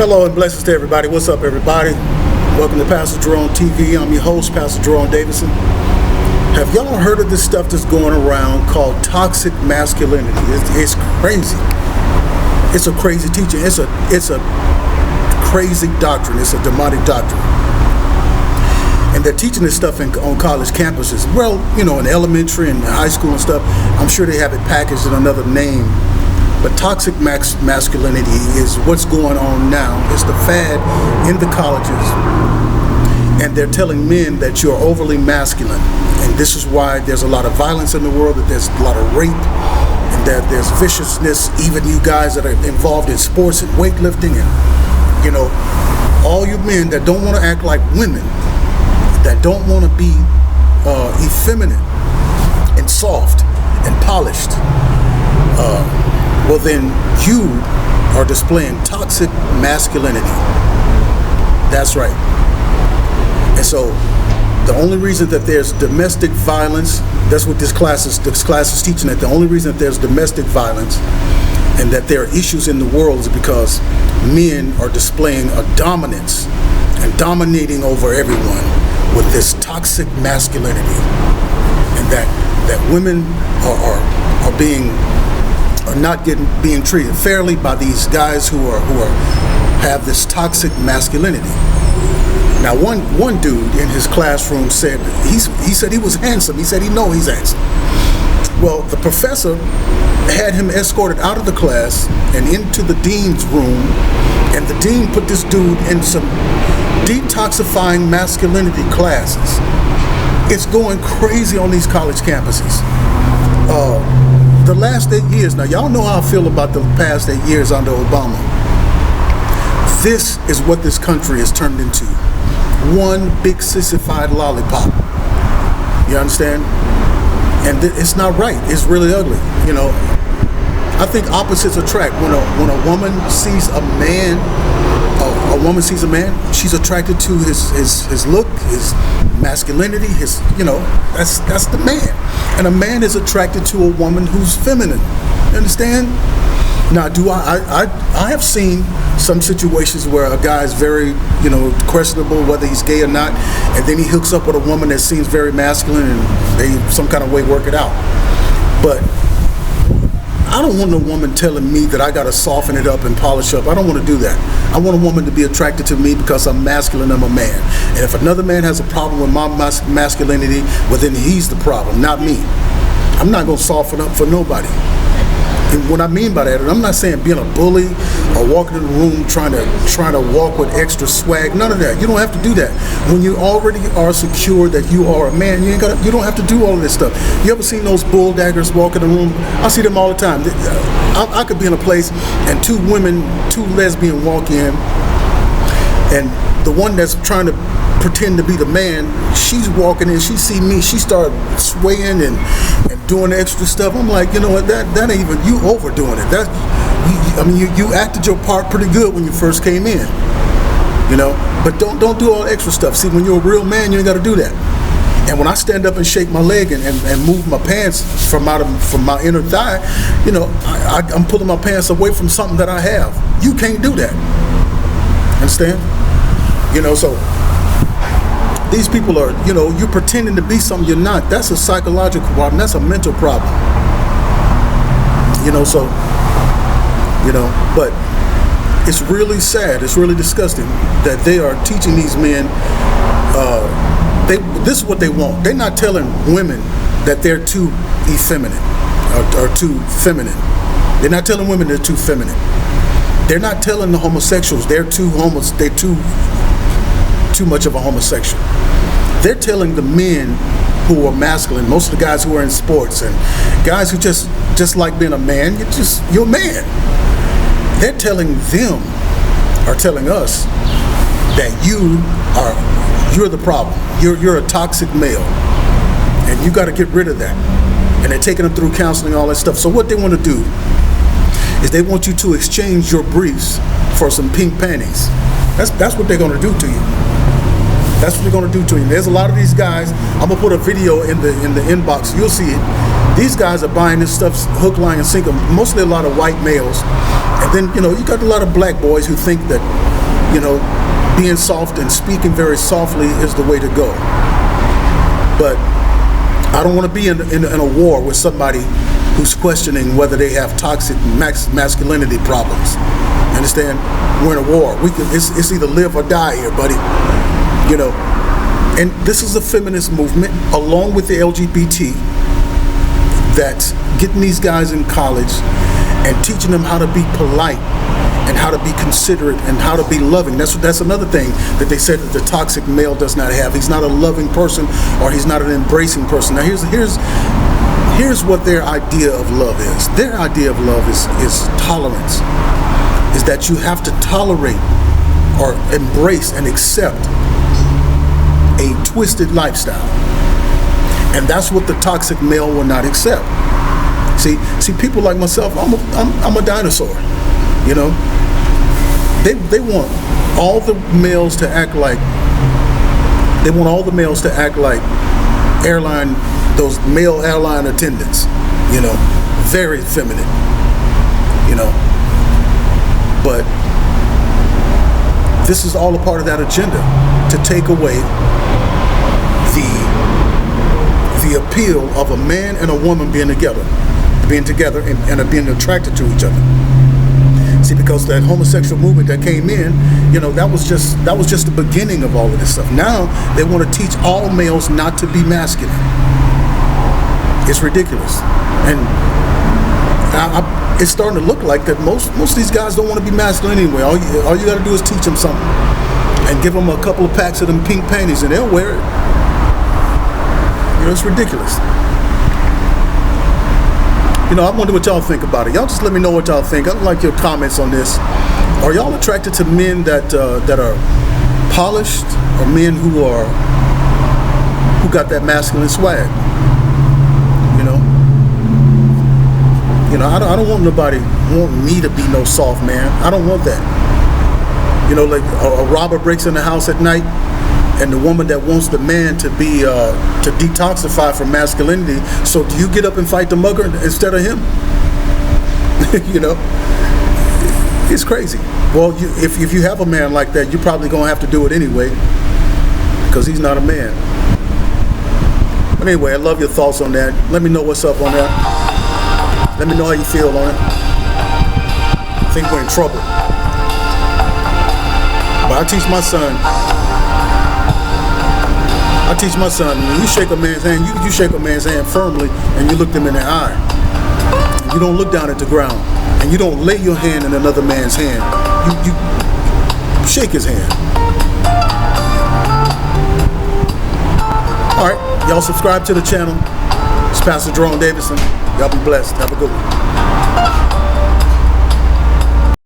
Hello and blessings to everybody. What's up, everybody? Welcome to Pastor Jerome TV. I'm your host, Pastor Jerome Davidson. Have y'all heard of this stuff that's going around called toxic masculinity? It's crazy. It's a crazy teaching. It's a crazy doctrine. It's a demonic doctrine. And they're teaching this stuff on college campuses. Well, in elementary and high school and stuff. I'm sure they have it packaged in another name. But toxic masculinity is what's going on now. It's the fad in the colleges. And they're telling men that you're overly masculine. And this is why there's a lot of violence in the world, that there's a lot of rape, and that there's viciousness. Even you guys that are involved in sports and weightlifting and, all you men that don't want to act like women, that don't want to be effeminate and soft and polished, well then you are displaying toxic masculinity. That's right. And so the only reason that there's domestic violence, that's what this class is teaching, that the only reason that there's domestic violence and that there are issues in the world is because men are displaying a dominance and dominating over everyone with this toxic masculinity, and that women are not being treated fairly by these guys who have this toxic masculinity. Now, one dude in his classroom said he said he was handsome. He said he's handsome. Well, the professor had him escorted out of the class and into the dean's room, and the dean put this dude in some detoxifying masculinity classes. It's going crazy on these college campuses. The last 8 years, now y'all know how I feel about the past 8 years under Obama. This is what this country has turned into. One big sissified lollipop. You understand? And it's not right. It's really ugly. I think opposites attract. When a woman sees a man, she's attracted to his look, his masculinity, that's the man. And a man is attracted to a woman who's feminine. You understand? Now, I have seen some situations where a guy is very, questionable whether he's gay or not, and then he hooks up with a woman that seems very masculine, and they some kind of way work it out. But I don't want a woman telling me that I got to soften it up and polish up. I don't want to do that. I want a woman to be attracted to me because I'm masculine, I'm a man. And if another man has a problem with my masculinity, well, then he's the problem, not me. I'm not going to soften up for nobody. And what I mean by that, and I'm not saying being a bully or walking in the room trying to walk with extra swag. None of that. You don't have to do that. When you already are secure that you are a man, you don't have to do all of this stuff. You ever seen those bull daggers walk in the room? I see them all the time. I could be in a place and two lesbians walk in, and the one that's trying to pretend to be the man, she's walking in, she see me, she started swaying and doing extra stuff. I'm like, you know what, that ain't even, you overdoing it. You acted your part pretty good when you first came in, but don't do all the extra stuff. See, when you're a real man, you ain't got to do that. And when I stand up and shake my leg and move my pants from my inner thigh, I'm pulling my pants away from something that I have. You can't do that. Understand? So these people are, you're pretending to be something you're not. That's a psychological problem. That's a mental problem. But it's really sad. It's really disgusting that they are teaching these men. This is what they want. They're not telling women that they're too effeminate or too feminine. They're not telling women they're too feminine. They're not telling the homosexuals they're too much of a homosexual. They're telling the men who are masculine, most of the guys who are in sports and guys who just like being a man, you're a man. They're telling us that you're the problem. You're a toxic male, and you got to get rid of that. And they're taking them through counseling, all that stuff. So what they want to do is they want you to exchange your briefs for some pink panties. That's what they're going to do to you. That's what they're going to do to you. There's a lot of these guys. I'm going to put a video in the inbox. You'll see it. These guys are buying this stuff hook, line, and sinker. Mostly a lot of white males. And then, you got a lot of black boys who think that you know, being soft and speaking very softly is the way to go. But I don't want to be in a war with somebody who's questioning whether they have toxic masculinity problems. Understand? We're in a war. It's either live or die here, buddy. You know. And this is a feminist movement, along with the LGBT, that's getting these guys in college and teaching them how to be polite and how to be considerate and how to be loving. That's another thing that they said that the toxic male does not have. He's not a loving person, or he's not an embracing person. Now here's what their idea of love is. Their idea of love is tolerance. Is that you have to tolerate or embrace and accept a twisted lifestyle. And that's what the toxic male will not accept. See, people like myself, I'm a dinosaur. You know, they want all the males to act like those male airline attendants. You know, very feminine. You know, but this is all a part of that agenda to take away the appeal of a man and a woman being together and being attracted to each other. See, because that homosexual movement that came in, you know, that was just the beginning of all of this stuff. Now they want to teach all males not to be masculine. It's ridiculous, and it's starting to look like that. Most of these guys don't want to be masculine anyway. All you got to do is teach them something and give them a couple of packs of them pink panties, and they'll wear it. You know, it's ridiculous. You know, I wonder what y'all think about it. Y'all just let me know what y'all think. I'd like your comments on this. Are y'all attracted to men that are polished, or men who got that masculine swag? You know, I don't want nobody wanting me to be no soft man. I don't want that. You know, like a robber breaks in the house at night, and the woman that wants the man to be to detoxify from masculinity. So do you get up and fight the mugger instead of him? You know, it's crazy. Well, if you have a man like that, you're probably gonna have to do it anyway, because he's not a man. But anyway, I love your thoughts on that. Let me know what's up on that. Let me know how you feel on it. I think we're in trouble. But I teach my son, when you shake a man's hand, you shake a man's hand firmly, and you look them in the eye. You don't look down at the ground, and you don't lay your hand in another man's hand. You shake his hand. All right, y'all subscribe to the channel. It's Pastor Jerome Davison. Y'all be blessed. Have a good one.